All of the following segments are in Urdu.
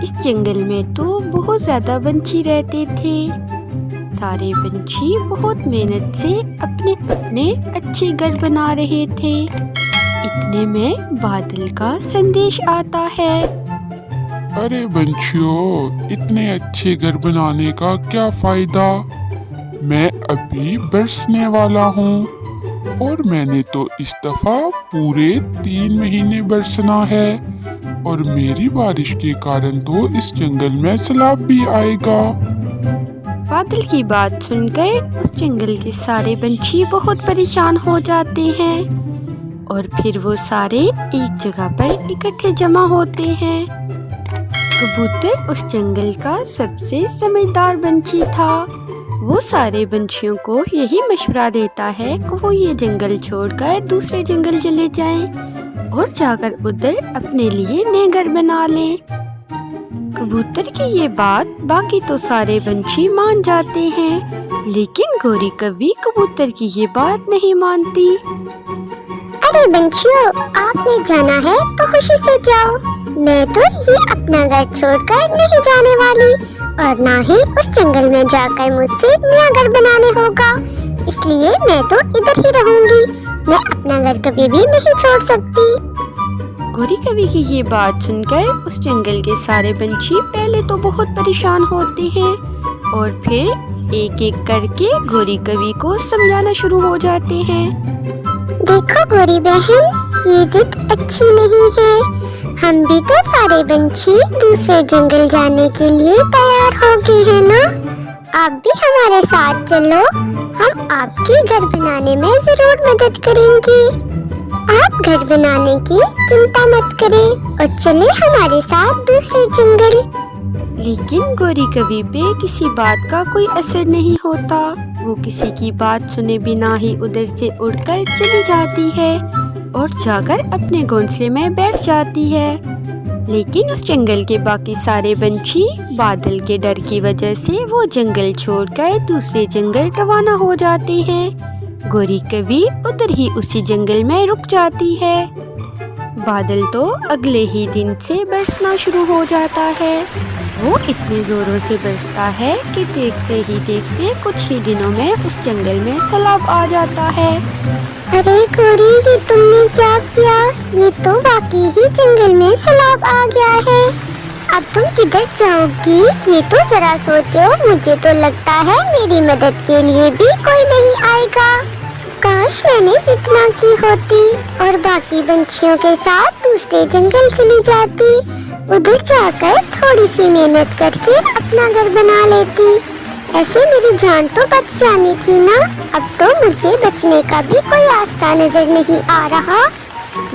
اس جنگل میں تو بہت زیادہ پنچھی رہتے تھے۔ سارے پنچھی بہت محنت سے اپنے اپنے اچھے گھر بنا رہے تھے۔ اتنے میں بادل کا سندیش آتا ہے۔ ارے بنچیوں، اتنے اچھے گھر بنانے کا کیا فائدہ؟ میں ابھی برسنے والا ہوں اور میں نے تو اس دفعہ پورے 3 مہینے برسنا ہے، اور میری بارش کے کارن تو اس جنگل میں سیلاب بھی آئے گا۔ بادل کی بات سن کر اس جنگل کے سارے پنچھی بہت پریشان ہو جاتے ہیں، اور پھر وہ سارے ایک جگہ پر اکٹھے جمع ہوتے ہیں۔ کبوتر اس جنگل کا سب سے سمجھدار پنچھی تھا۔ وہ سارے پنچھیوں کو یہی مشورہ دیتا ہے کہ وہ یہ جنگل چھوڑ کر دوسرے جنگل چلے جائیں اور جا کر ادھر اپنے لیے نئے گھر بنا لیں۔ کبوتر کی یہ بات باقی تو سارے پنچھی مان جاتے ہیں، لیکن گوری کوی کبوتر کی یہ بات نہیں مانتی۔ ارے بنچیوں، آپ نے جانا ہے تو خوشی سے جاؤ، میں تو یہ اپنا گھر چھوڑ کر نہیں جانے والی، اور نہ ہی اس جنگل میں جا کر مجھ سے نیا گھر بنانے ہوگا، اس لیے میں تو ادھر ہی رہوں گی، میں اپنا گھر کبھی بھی نہیں چھوڑ سکتی۔ گوری کوی کی یہ بات سن کر اس جنگل کے سارے پنچھی پہلے تو بہت پریشان ہوتے ہیں، اور پھر ایک ایک کر کے گوری کوی کو سمجھانا شروع ہو جاتے ہیں۔ دیکھو گوری بہن، یہ ضد اچھی نہیں ہے، ہم بھی تو سارے پنچھی دوسرے جنگل جانے کے لیے تیار ہو گئے ہیں نا، آپ بھی ہمارے ساتھ چلو، ہم آپ کے گھر بنانے میں ضرور مدد کریں گے، آپ گھر بنانے کی چنتا مت کریں اور چلے ہمارے ساتھ دوسرے جنگل۔ لیکن گوری کوی پہ کسی بات کا کوئی اثر نہیں ہوتا، وہ کسی کی بات سنے بنا ہی ادھر سے اڑ کر چلی جاتی ہے اور جا کر اپنے گھونسلے میں بیٹھ جاتی ہے۔ لیکن اس جنگل کے باقی سارے پنچھی بادل کے ڈر کی وجہ سے وہ جنگل چھوڑ کر دوسرے جنگل روانہ ہو جاتے ہیں۔ گوری کوی ادھر ہی اسی جنگل میں رک جاتی ہے۔ بادل تو اگلے ہی دن سے برسنا شروع ہو جاتا ہے۔ وہ اتنے زوروں سے برستا ہے کہ دیکھتے ہی دیکھتے کچھ ہی دنوں میں اس جنگل میں سیلاب آ جاتا ہے۔ ارے گوری، یہ تم نے کیا کیا؟ یہ تو واقعی ہی جنگل میں سیلاب آ گیا ہے، اب تم کدھر جاؤ گی؟ یہ تو ذرا سوچو، مجھے تو لگتا ہے میری مدد کے لیے بھی کوئی نہیں آئے گا۔ کاش میں نے ضد نہ کی ہوتی اور باقی پنچھیوں کے ساتھ دوسرے جنگل چلی جاتی، ادھر جا کر تھوڑی سی محنت کر کے اپنا گھر بنا لیتی، ایسے میری جان تو بچ جانی تھی نا، اب تو مجھے بچنے کا بھی کوئی آسرا نظر نہیں آ رہا۔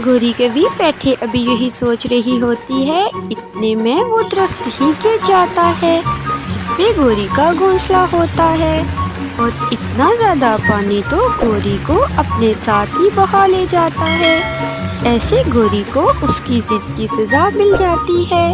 گوری کوی بیٹھے ابھی یہی سوچ رہی ہوتی ہے، اتنے میں وہ درخت ہی گر جاتا ہے جس پہ گوری کا گھونسلہ ہوتا ہے، اور اتنا زیادہ پانی تو گوری کو اپنے ساتھ ہی بہا لے جاتا ہے۔ ایسے گوری کو اس کی ضد کی سزا مل جاتی ہے۔